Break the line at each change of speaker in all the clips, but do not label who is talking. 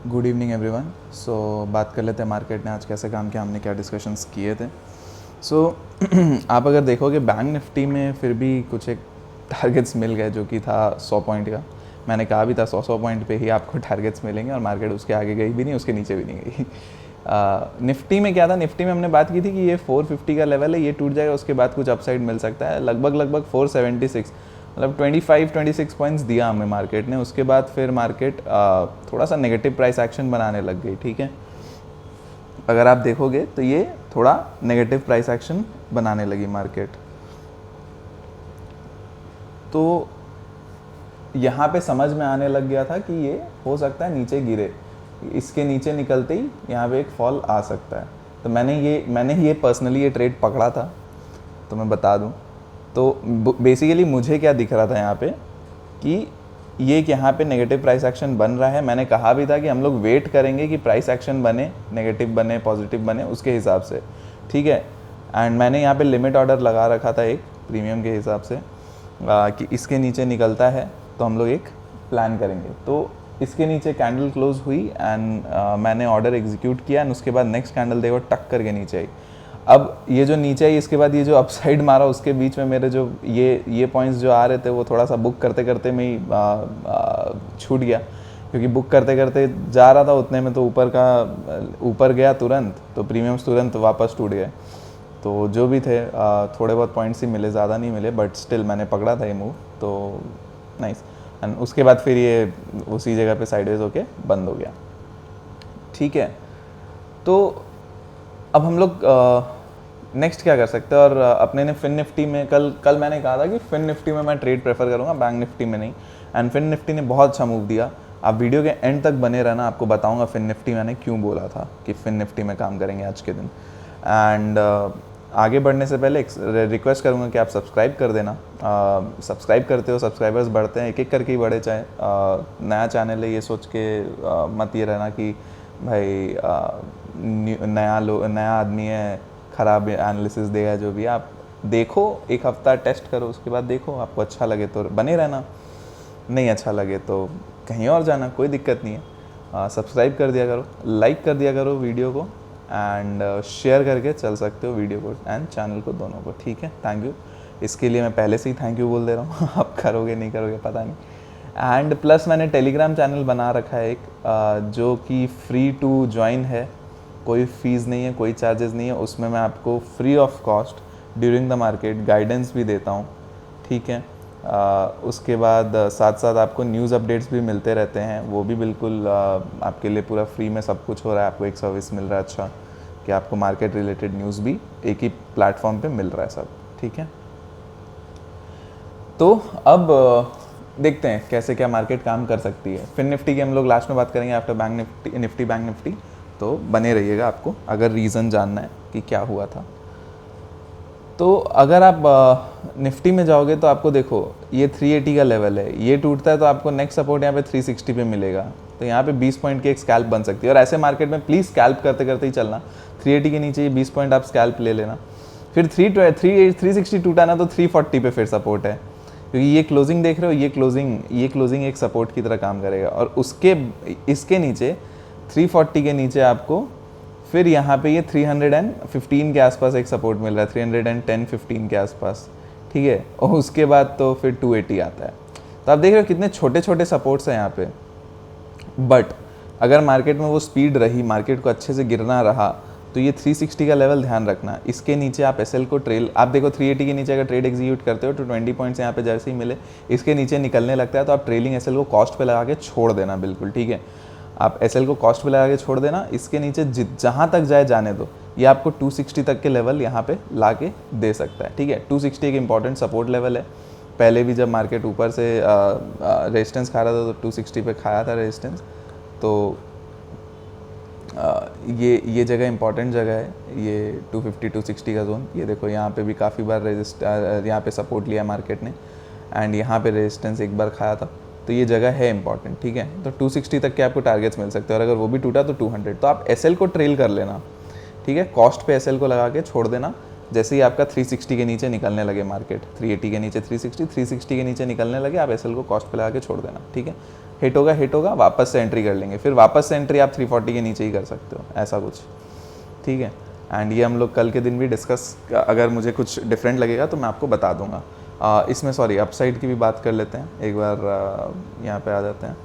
Good evening everyone. सो बात कर लेते हैं मार्केट ने आज कैसे काम किया, हमने क्या डिस्कशंस किए थे। सो आप अगर देखोगे बैंक निफ्टी में फिर भी कुछ एक टारगेट्स मिल गए जो कि था 100 पॉइंट का। मैंने कहा भी था 100 पॉइंट पे ही आपको टारगेट्स मिलेंगे और मार्केट उसके आगे गई भी नहीं, उसके नीचे भी नहीं गई। निफ्टी में क्या था, निफ्टी में हमने बात की थी कि ये 450 का लेवल है, ये टूट जाएगा उसके बाद कुछ अपसाइड मिल सकता है। लगभग 476 मतलब 25-26 पॉइंट्स दिया हमें मार्केट ने। उसके बाद फिर मार्केट थोड़ा सा नेगेटिव प्राइस एक्शन बनाने लग गई। ठीक है, अगर आप देखोगे तो ये थोड़ा नेगेटिव प्राइस एक्शन बनाने लगी मार्केट। तो यहाँ पे समझ में आने लग गया था कि ये हो सकता है नीचे गिरे, इसके नीचे निकलते ही यहाँ पे एक फॉल आ सकता है। तो मैंने ये पर्सनली ये ट्रेड पकड़ा था, तो मैं बता दूँ तो बेसिकली मुझे क्या दिख रहा था यहाँ पे कि ये यहाँ पे नेगेटिव प्राइस एक्शन बन रहा है। मैंने कहा भी था कि हम लोग वेट करेंगे कि प्राइस एक्शन बने, नेगेटिव बने, पॉजिटिव बने, उसके हिसाब से। ठीक है, एंड मैंने यहाँ पे लिमिट ऑर्डर लगा रखा था एक प्रीमियम के हिसाब से कि इसके नीचे निकलता है तो हम लोग एक प्लान करेंगे। तो इसके नीचे कैंडल क्लोज हुई एंड मैंने ऑर्डर एग्जीक्यूट किया एंड उसके बाद नेक्स्ट कैंडल देखो टक करके नीचे आई। अब ये जो नीचे आई इसके बाद ये जो अपसाइड मारा उसके बीच में मेरे जो ये पॉइंट्स जो आ रहे थे वो थोड़ा सा बुक करते करते में ही छूट गया, क्योंकि बुक करते करते जा रहा था उतने में तो ऊपर गया तुरंत, तो प्रीमियम्स तुरंत वापस टूट गए। तो जो भी थे थोड़े बहुत पॉइंट्स ही मिले, ज़्यादा नहीं मिले, बट स्टिल मैंने पकड़ा था ये मूव, तो नाइस। एंड उसके बाद फिर ये उसी जगह पे साइडवेज होके बंद हो गया। ठीक है, तो अब हम लोग नेक्स्ट क्या कर सकते हैं। और अपने ने फिन निफ्टी में कल मैंने कहा था कि फिन निफ्टी में मैं ट्रेड प्रेफर करूँगा, बैंक निफ्टी में नहीं। एंड फिन निफ्टी ने बहुत अच्छा मूव दिया। आप वीडियो के एंड तक बने रहना, आपको बताऊंगा फिन निफ्टी मैंने क्यों बोला था कि फिन निफ्टी में काम करेंगे आज के दिन। एंड आगे बढ़ने से पहले रिक्वेस्ट करूँगा कि आप सब्सक्राइब कर देना। सब्सक्राइब करते हो, सब्सक्राइबर्स बढ़ते हैं, एक एक करके ही बढ़े, चाहे नया चैनल है ये सोच के मत ये रहना कि भाई नया आदमी है, ख़राब एनालिसिस देगा। जो भी आप देखो, एक हफ्ता टेस्ट करो, उसके बाद देखो, आपको अच्छा लगे तो बने रहना, नहीं अच्छा लगे तो कहीं और जाना, कोई दिक्कत नहीं है। सब्सक्राइब कर दिया करो, लाइक कर दिया करो वीडियो को, एंड शेयर करके चल सकते हो वीडियो को एंड चैनल को, दोनों को। ठीक है, थैंक यू। इसके लिए मैं पहले से ही थैंक यू बोल दे रहा हूँ। आप करोगे नहीं करोगे पता नहीं। एंड प्लस मैंने टेलीग्राम चैनल बना रखा है एक, जो कि फ्री टू ज्वाइन है, कोई फ़ीस नहीं है, कोई चार्जेस नहीं है। उसमें मैं आपको free of cost during the market guidance भी देता हूँ। ठीक है, उसके बाद साथ साथ आपको न्यूज़ अपडेट्स भी मिलते रहते हैं, वो भी बिल्कुल आपके लिए पूरा फ्री में सब कुछ हो रहा है। आपको एक सर्विस मिल रहा है अच्छा, कि आपको मार्केट रिलेटेड न्यूज़ भी एक ही प्लेटफॉर्म पे मिल रहा है सब। ठीक है, तो अब देखते हैं कैसे क्या मार्केट काम कर सकती है। फिन निफ्टी की हम लोग लास्ट में बात करेंगे आफ्टर बैंक निफ्टी। तो बने रहिएगा आपको अगर रीज़न जानना है कि क्या हुआ था। तो अगर आप निफ्टी में जाओगे तो आपको देखो ये 380 का लेवल है, ये टूटता है तो आपको नेक्स्ट सपोर्ट यहाँ पे 360 पे मिलेगा। तो यहाँ पे 20 पॉइंट की एक स्कैल्प बन सकती है, और ऐसे मार्केट में प्लीज़ स्कैल्प करते करते ही चलना। 380 के नीचे ये 20 पॉइंट आप स्कैल्प ले लेना। फिर 360 टूटा ना तो 340 पे फिर सपोर्ट है, क्योंकि ये क्लोजिंग देख रहे हो, ये क्लोजिंग एक सपोर्ट की तरह काम करेगा। और इसके नीचे 340 के नीचे आपको फिर यहाँ पे ये 315 के आसपास एक सपोर्ट मिल रहा है, 310-15 के आसपास। ठीक है, और उसके बाद तो फिर 280 आता है। तो आप देख रहे हो कितने छोटे छोटे सपोर्ट्स हैं यहाँ पे। बट अगर मार्केट में वो स्पीड रही, मार्केट को अच्छे से गिरना रहा, तो ये 360 का लेवल ध्यान रखना। इसके नीचे आप एसएल को ट्रेल, आप देखो 380 के नीचे अगर ट्रेड एग्जीक्यूट करते हो तो 20 पॉइंट्स यहाँ पे जैसे ही मिले, इसके नीचे निकलने लगता है तो आप ट्रेलिंग एसएल को कॉस्ट पे लगा के छोड़ देना बिल्कुल। ठीक है, आप एसएल को कॉस्ट पे लगा के छोड़ देना। इसके नीचे जहाँ तक जाए जाने दो, ये आपको 260 तक के लेवल यहाँ पे ला के दे सकता है। ठीक है, 260 एक इंपॉर्टेंट सपोर्ट लेवल है। पहले भी जब मार्केट ऊपर से रेजिस्टेंस खा रहा था तो 260 पे खाया था रेजिस्टेंस। तो ये जगह इंपॉर्टेंट जगह है, ये 250-260 का जोन। ये देखो यहाँ पे भी काफ़ी बार यहाँ पे सपोर्ट लिया मार्केट ने, एंड यहाँ पे रेजिस्टेंस एक बार खाया था। तो ये जगह है इंपॉर्टेंट। ठीक है, तो 260 तक के आपको टारगेट्स मिल सकते हैं, और अगर वो भी टूटा तो 200। तो आप एसएल को ट्रेल कर लेना। ठीक है, कॉस्ट पे एसएल को लगा के छोड़ देना, जैसे ही आपका 360 के नीचे निकलने लगे मार्केट, 380 के नीचे 360 के नीचे निकलने लगे, आप एसएल को कॉस्ट पे लगा के छोड़ देना, ठीक है। हिट होगा वापस से एंट्री कर लेंगे, फिर वापस से एंट्री आप 340 के नीचे ही कर सकते हो, ऐसा कुछ, ठीक है। एंड ये हम लोग कल के दिन भी डिस्कस, अगर मुझे कुछ डिफरेंट लगेगा तो मैं आपको बता दूंगा। इसमें सॉरी अपसाइड की भी बात कर लेते हैं एक बार, यहाँ पे आ जाते हैं।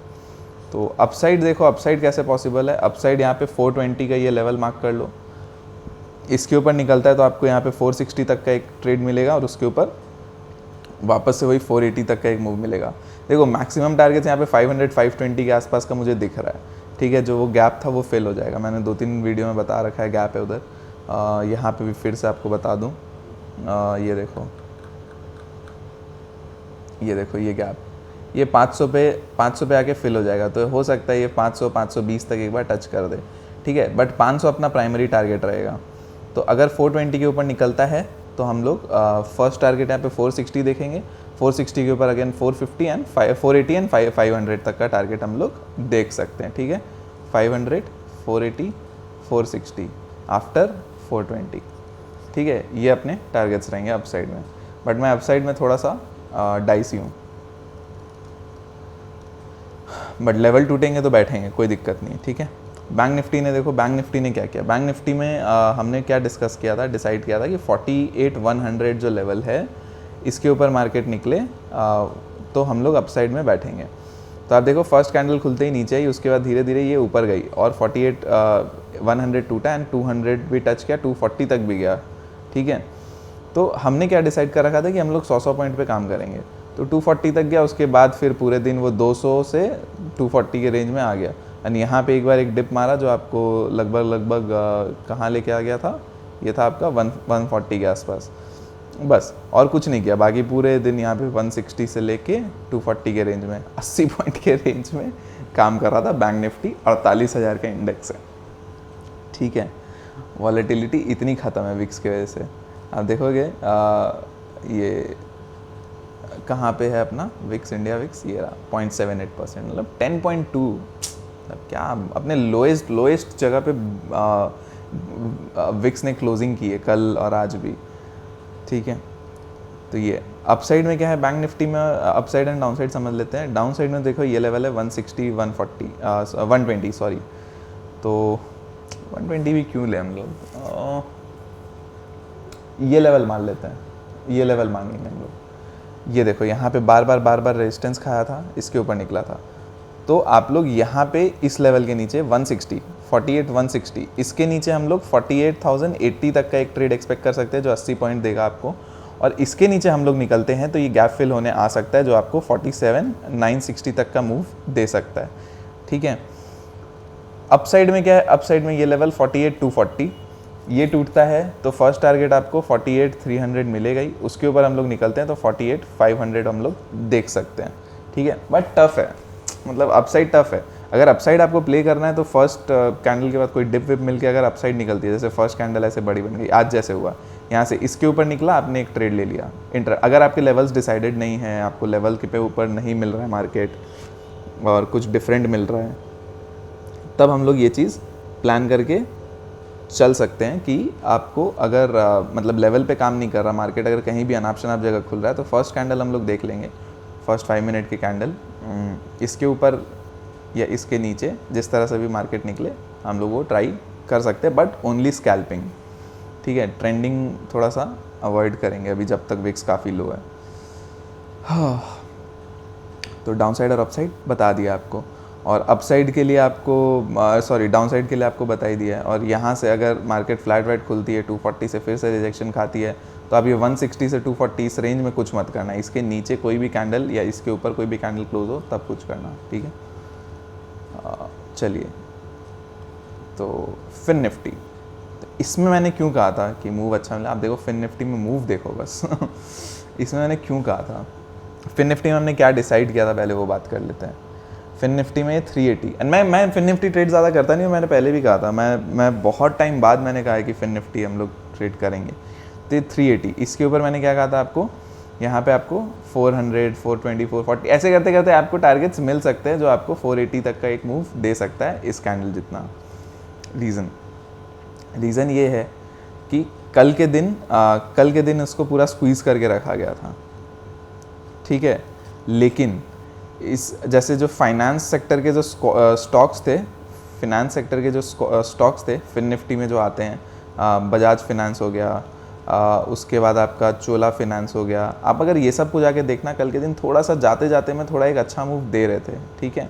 तो अपसाइड देखो, अपसाइड कैसे पॉसिबल है। अपसाइड यहाँ पे 420 का ये लेवल मार्क कर लो, इसके ऊपर निकलता है तो आपको यहाँ पे 460 तक का एक ट्रेड मिलेगा और उसके ऊपर वापस से वही 480 तक का एक मूव मिलेगा। देखो मैक्सिमम टारगेट्स यहाँ पे 500 520 के आसपास का मुझे दिख रहा है, ठीक है। जो वो गैप था वो फिल हो जाएगा, मैंने 2-3 वीडियो में बता रखा है गैप है उधर। यहाँ पे भी फिर से आपको बता दूँ, ये देखो ये गैप, ये 500 पे आके फिल हो जाएगा, तो हो सकता है ये 500 520 तक एक बार टच कर दे, ठीक है। बट 500 अपना प्राइमरी टारगेट रहेगा। तो अगर 420 के ऊपर निकलता है तो हम लोग फर्स्ट टारगेट यहाँ पे 460 देखेंगे, 460 के ऊपर अगेन 450 एंड 480 एंड 500 तक का टारगेट हम लोग देख सकते हैं, ठीक है। 500 480 460 आफ्टर 420, ठीक है। ये अपने टारगेट्स रहेंगे अपसाइड में। बट मैं अपसाइड में थोड़ा सा डाइसी हूँ, बट लेवल टूटेंगे तो बैठेंगे, कोई दिक्कत नहीं, ठीक है। बैंक निफ्टी ने देखो, बैंक निफ्टी ने क्या किया, बैंक निफ्टी में हमने क्या डिस्कस किया था, डिसाइड किया था कि 48,100 जो लेवल है इसके ऊपर मार्केट निकले तो हम लोग अपसाइड में बैठेंगे। तो आप देखो फर्स्ट कैंडल खुलते ही नीचे आई, उसके बाद धीरे धीरे ये ऊपर गई और 48,100 टूटा एंड 200 भी टच किया, 240 तक भी गया, ठीक है। तो हमने क्या डिसाइड कर रखा था कि हम लोग 100 पॉइंट पे काम करेंगे, तो 240 तक गया, उसके बाद फिर पूरे दिन वो 200 से 240 के रेंज में आ गया। एंड यहाँ पे एक बार एक डिप मारा जो आपको लगभग कहाँ लेके आ गया था, ये था आपका 140 के आसपास, बस और कुछ नहीं किया। बाकी पूरे दिन यहाँ पे 160 से लेके 240 के रेंज में, 80 पॉइंट के रेंज में काम कर रहा था बैंक निफ्टी, 48,000 का इंडेक्स है, ठीक है। वॉलेटिलिटी इतनी ख़त्म है विक्स की वजह से। आप देखोगे ये कहाँ पे है अपना विक्स, इंडिया विक्स, ये रहा 0.78%, मतलब 10.2, मतलब क्या अपने लोएस्ट जगह पे विक्स ने क्लोजिंग की है कल और आज भी, ठीक है। तो ये अपसाइड में क्या है, बैंक निफ्टी में अपसाइड एंड डाउनसाइड समझ लेते हैं। डाउनसाइड में देखो ये लेवल है 160 120 सॉरी, तो 120 भी क्यों ले हम लोग, ये लेवल मान लेते हैं, ये लेवल मानेंगे हम लोग। ये देखो यहाँ पे बार बार रेजिस्टेंस खाया था, इसके ऊपर निकला था, तो आप लोग यहाँ पे इस लेवल के नीचे 160 160 इसके नीचे हम लोग 48,080 तक का एक ट्रेड एक्सपेक्ट कर सकते हैं जो 80 पॉइंट देगा आपको, और इसके नीचे हम लोग निकलते हैं तो ये गैप फिल होने आ सकता है जो आपको 47,960 तक का मूव दे सकता है, ठीक है। अपसाइड में क्या है, अपसाइड में ये लेवल 48,240 ये टूटता है तो फर्स्ट टारगेट आपको 48,300 मिलेगा ही, उसके ऊपर हम लोग निकलते हैं तो 48,500 हम लोग देख सकते हैं, ठीक है। बट टफ है, मतलब अपसाइड टफ है। अगर अपसाइड आपको प्ले करना है तो फर्स्ट कैंडल के बाद कोई डिप विप मिलके अगर अपसाइड निकलती है, जैसे फर्स्ट कैंडल ऐसे बड़ी बन गई आज जैसे हुआ, यहाँ से इसके ऊपर निकला, आपने एक ट्रेड ले लिया इंटर। अगर आपके लेवल्स डिसाइडेड नहीं हैं, आपको लेवल के पे ऊपर नहीं मिल रहा है मार्केट और कुछ डिफरेंट मिल रहा है, तब हम लोग ये चीज़ प्लान करके चल सकते हैं कि आपको अगर मतलब लेवल पे काम नहीं कर रहा मार्केट, अगर कहीं भी अनाप शनाप जगह खुल रहा है तो फर्स्ट कैंडल हम लोग देख लेंगे, फर्स्ट 5 मिनट की कैंडल, इसके ऊपर या इसके नीचे जिस तरह से भी मार्केट निकले हम लोग वो ट्राई कर सकते हैं, बट ओनली स्कैल्पिंग, ठीक है। ट्रेंडिंग थोड़ा सा अवॉइड करेंगे अभी जब तक विक्स काफ़ी लो है। तो डाउन साइड और अपसाइड बता दिया आपको, और अपसाइड के लिए आपको सॉरी डाउन साइड के लिए आपको बता ही दिया है। और यहाँ से अगर मार्केट फ्लैट वाइट खुलती है 240 से फिर से रिजेक्शन खाती है तो आप ये 160 से 240 इस रेंज में कुछ मत करना, इसके नीचे कोई भी कैंडल या इसके ऊपर कोई भी कैंडल क्लोज हो तब कुछ करना, ठीक है। चलिए, तो फिन निफ्टी, तो इसमें मैंने क्यों कहा था कि मूव अच्छा मिला, आप देखो फिन निफ्टी में मूव देखो बस इसमें मैंने क्यों कहा था, फिन निफ्टी में हमने क्या डिसाइड किया था पहले वो बात कर लेते हैं। फिन निफ्टी में 380, एंड मैं फिन निफ्टी ट्रेड ज़्यादा करता नहीं हूँ, मैंने पहले भी कहा था, मैं बहुत टाइम बाद मैंने कहा है कि फिन निफ्टी हम लोग ट्रेड करेंगे। तो 380 इसके ऊपर मैंने क्या कहा था आपको, यहाँ पे आपको 400 420 440 ऐसे करते करते आपको टारगेट्स मिल सकते हैं जो आपको 480 तक का एक मूव दे सकता है इस कैंडल जितना। रीज़न ये है कि कल के दिन उसको पूरा स्क्वीज़ करके रखा गया था, ठीक है। लेकिन इस जैसे जो फाइनेंस सेक्टर के जो स्टॉक्स थे, फिनेंस सेक्टर के जो स्टॉक्स थे फिन निफ्टी में जो आते हैं, बजाज फिनेंस हो गया, उसके बाद आपका चोला फिनेंस हो गया, आप अगर ये सब को जाके देखना, कल के दिन थोड़ा सा जाते जाते में थोड़ा एक अच्छा मूव दे रहे थे, ठीक है।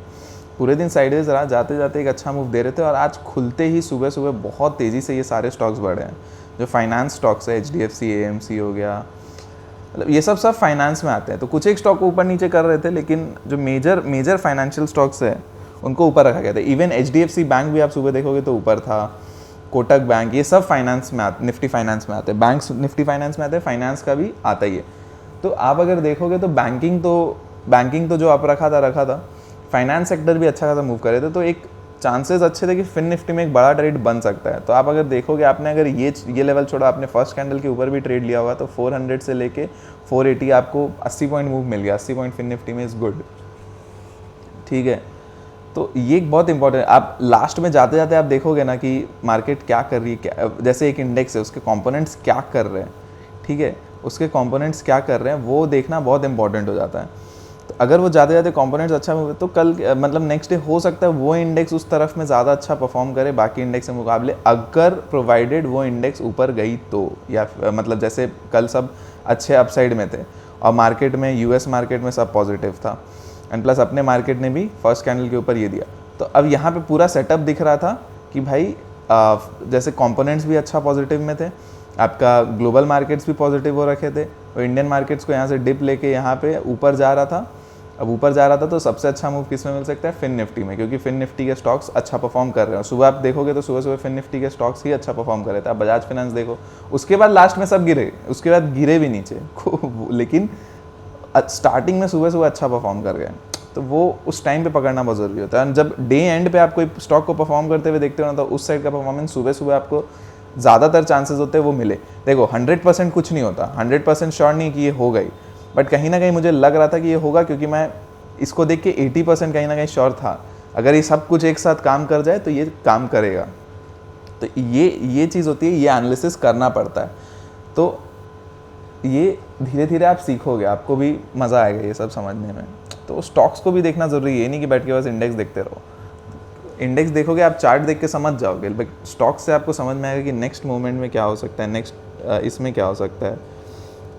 पूरे दिन साइडवेज रहा, जाते जाते एक अच्छा मूव दे रहे थे, और आज खुलते ही सुबह सुबह बहुत तेज़ी से ये सारे स्टॉक्स बढ़े हैं। जो फाइनेंस स्टॉक्स है, HDFC, AMC हो गया, मतलब ये सब फाइनेंस में आते हैं। तो कुछ एक स्टॉक को ऊपर नीचे कर रहे थे, लेकिन जो मेजर फाइनेंशियल स्टॉक्स है उनको ऊपर रखा गया था। इवन HDFC बैंक भी आप सुबह देखोगे तो ऊपर था, कोटक बैंक, ये सब फाइनेंस में निफ्टी फाइनेंस में आते हैं। बैंक्स निफ्टी फाइनेंस में आते हैं, फाइनेंस का भी आता ही है। तो आप अगर देखोगे तो बैंकिंग तो जो आप रखा था, फाइनेंस सेक्टर भी अच्छा खासा मूव कर रहे थे, तो एक चांसेस अच्छे थे कि फिन निफ्टी में एक बड़ा ट्रेड बन सकता है। तो आप अगर देखोगे, आपने अगर ये लेवल छोड़ा, आपने फर्स्ट कैंडल के ऊपर भी ट्रेड लिया होगा, तो 400 से लेके 480 आपको 80 पॉइंट मूव मिल गया। 80 पॉइंट फिन निफ्टी में इज़ गुड, ठीक है। तो ये एक बहुत इंपॉर्टेंट, आप लास्ट में जाते जाते आप देखोगे ना कि मार्केट क्या कर रही है, क्या जैसे एक इंडेक्स है उसके कंपोनेंट्स क्या कर रहे हैं, ठीक है, उसके कंपोनेंट्स क्या कर रहे हैं वो देखना बहुत इंपॉर्टेंट हो जाता है। तो अगर वो जाते जाते कंपोनेंट्स अच्छा हुए तो कल मतलब नेक्स्ट डे हो सकता है वो इंडेक्स उस तरफ में ज़्यादा अच्छा परफॉर्म करे बाकी इंडेक्स के मुकाबले, अगर प्रोवाइडेड वो इंडेक्स ऊपर गई तो, या मतलब जैसे कल सब अच्छे अपसाइड में थे और मार्केट में, US मार्केट में सब पॉजिटिव था, एंड प्लस अपने मार्केट ने भी फर्स्ट कैंडल के ऊपर ये दिया। तो अब यहाँ पे पूरा सेटअप दिख रहा था कि भाई जैसे कंपोनेंट्स भी अच्छा पॉजिटिव में थे, आपका ग्लोबल मार्केट्स भी पॉजिटिव हो रखे थे, और इंडियन मार्केट्स को यहाँ से डिप लेके यहाँ पे ऊपर जा रहा था। अब ऊपर जा रहा था तो सबसे अच्छा मूव किस में मिल सकता है, फिन निफ्टी में, क्योंकि फिन निफ्टी के स्टॉक्स अच्छा परफॉर्म कर रहे हैं। सुबह आप देखोगे तो सुबह सुबह फिन निफ्टी के स्टॉक्स ही अच्छा परफॉर्म कर रहे थे। आप बजाज फाइनेंस देखो, उसके बाद लास्ट में सब गिरे, उसके बाद गिरे भी नीचे लेकिन स्टार्टिंग में सुबह सुबह अच्छा परफॉर्म कर गए। तो वो उस टाइम पे पकड़ना बहुत ज़रूरी होता है। जब डे एंड पे आप कोई स्टॉक को परफॉर्म करते हुए देखते हो ना, तो उस साइड का परफॉर्मेंस सुबह सुबह आपको ज़्यादातर चांसेस होते हैं वो मिले। देखो 100% कुछ नहीं होता, 100% श्योर नहीं कि ये हो गई, बट कहीं ना कहीं मुझे लग रहा था कि ये होगा, क्योंकि मैं इसको देख के 80% कहीं ना कहीं श्योर था। अगर ये सब कुछ एक साथ काम कर जाए तो ये काम करेगा। तो ये चीज़ होती है, ये एनालिसिस करना पड़ता है। तो ये धीरे धीरे आप सीखोगे, आपको भी मज़ा आएगा ये सब समझने में। तो स्टॉक्स को भी देखना ज़रूरी है, ये नहीं कि बैठ के बस इंडेक्स देखते रहो। इंडेक्स देखोगे आप, चार्ट देख के समझ जाओगे, बट स्टॉक से आपको समझ में आएगा कि नेक्स्ट मूवमेंट में क्या हो सकता है, नेक्स्ट इसमें क्या हो सकता है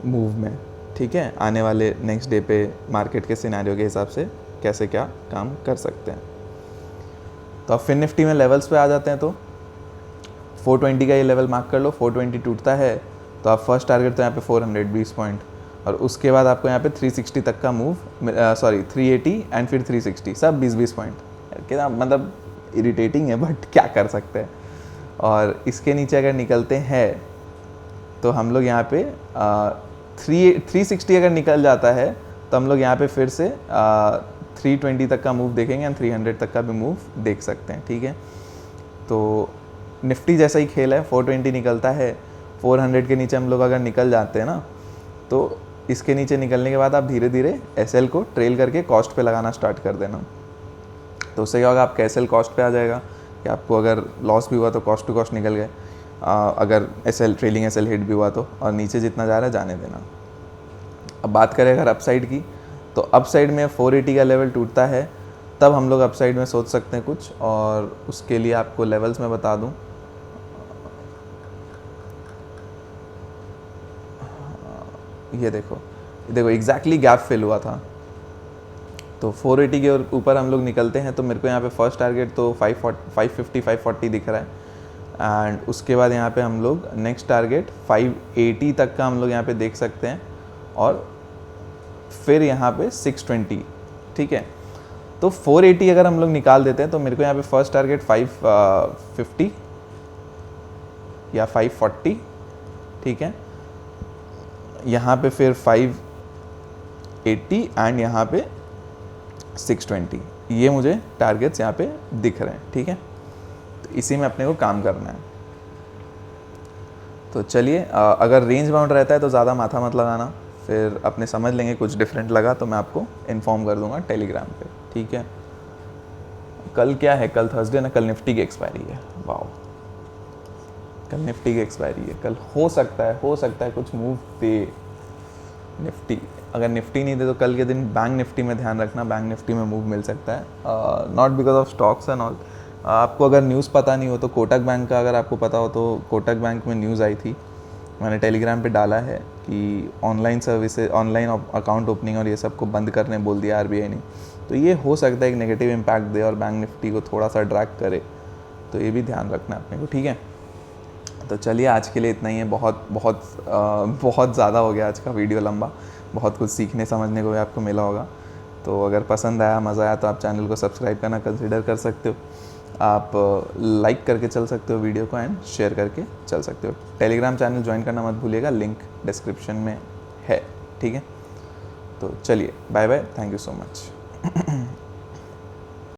मूव में, ठीक है, आने वाले नेक्स्ट डे पे मार्केट के सिनेरियो के हिसाब से कैसे क्या काम कर सकते हैं। तो अब फिन निफ्टी में लेवल्स पे आ जाते हैं। तो 420 का ये लेवल मार्क कर लो, 420 टूटता है तो आप फर्स्ट टारगेट तो यहाँ पे 420 पॉइंट, और उसके बाद आपको यहाँ पे 360 तक का मूव, 380 एंड फिर 360, सब 20-20 पॉइंट। क्या मतलब इरिटेटिंग है, बट क्या कर सकते हैं। और इसके नीचे अगर निकलते हैं तो हम लोग यहाँ पे 360 अगर निकल जाता है तो हम लोग यहाँ पे फिर से 320 तक का मूव देखेंगे एंड 300 तक का भी मूव देख सकते हैं, ठीक है। तो निफ्टी जैसा ही खेल है, 420 निकलता है, 400 के नीचे हम लोग अगर निकल जाते हैं ना, तो इसके नीचे निकलने के बाद आप धीरे धीरे SL को ट्रेल करके कॉस्ट पे लगाना स्टार्ट कर देना। तो उससे क्या होगा, आपका SL कॉस्ट पे आ जाएगा कि आपको अगर लॉस भी हुआ तो कॉस्ट टू कॉस्ट निकल गए, अगर ट्रेलिंग SL हिट भी हुआ तो, और नीचे जितना जा रहा है जाने देना। अब बात करें अगर अपसाइड की, तो अपसाइड में 480 का लेवल टूटता है तब हम लोग अपसाइड में सोच सकते हैं कुछ, और उसके लिए आपको लेवल्स में बता दूं। ये देखो एग्जैक्टली गैप फिल हुआ था, तो 480 के ऊपर हम लोग निकलते हैं तो मेरे को यहाँ पे फर्स्ट टारगेट तो 550-540 दिख रहा है, एंड उसके बाद यहाँ पे हम लोग नेक्स्ट टारगेट 580 तक का हम लोग यहाँ पे देख सकते हैं, और फिर यहाँ पे 620, ठीक है। तो 480 अगर हम लोग निकाल देते हैं तो मेरे को यहाँ पे फर्स्ट टारगेट 550 या 540, ठीक है, यहाँ पे फिर 580 एंड यहाँ पे 620, ये मुझे टारगेट्स यहाँ पे दिख रहे हैं, ठीक है। तो इसी में अपने को काम करना है। तो चलिए, अगर रेंज बाउंड रहता है तो ज़्यादा माथा मत लगाना, फिर अपने समझ लेंगे। कुछ डिफरेंट लगा तो मैं आपको इन्फॉर्म कर दूंगा टेलीग्राम पे, ठीक है। कल क्या है, कल थर्सडे ना, कल निफ्टी की एक्सपायरी है। वाओ, कल निफ्टी की एक्सपायरी है, कल हो सकता है कुछ मूव दे निफ्टी। अगर निफ्टी नहीं दे तो कल के दिन बैंक निफ्टी में ध्यान रखना, बैंक निफ्टी में मूव मिल सकता है, not because of stocks and all. आपको अगर न्यूज़ पता नहीं हो तो कोटक बैंक का अगर आपको पता हो तो कोटक बैंक में न्यूज़ आई थी, मैंने टेलीग्राम पे डाला है कि online services, online account opening और ये सब को बंद करने बोल दिया आरबीआई ने। तो ये हो सकता है एक नेगेटिव इम्पैक्ट दे और बैंक निफ्टी को थोड़ा सा ड्रैग करे, तो ये भी ध्यान रखना अपने को, ठीक है। तो चलिए आज के लिए इतना ही है, बहुत ज़्यादा हो गया आज का वीडियो लंबा, बहुत कुछ सीखने समझने को भी आपको मिला होगा। तो अगर पसंद आया, मज़ा आया तो आप चैनल को सब्सक्राइब करना कंसिडर कर सकते हो, आप लाइक करके चल सकते हो वीडियो को एंड शेयर करके चल सकते हो। टेलीग्राम चैनल ज्वाइन करना मत भूलिएगा, लिंक डिस्क्रिप्शन में है, ठीक है। तो चलिए bye bye, thank you so much.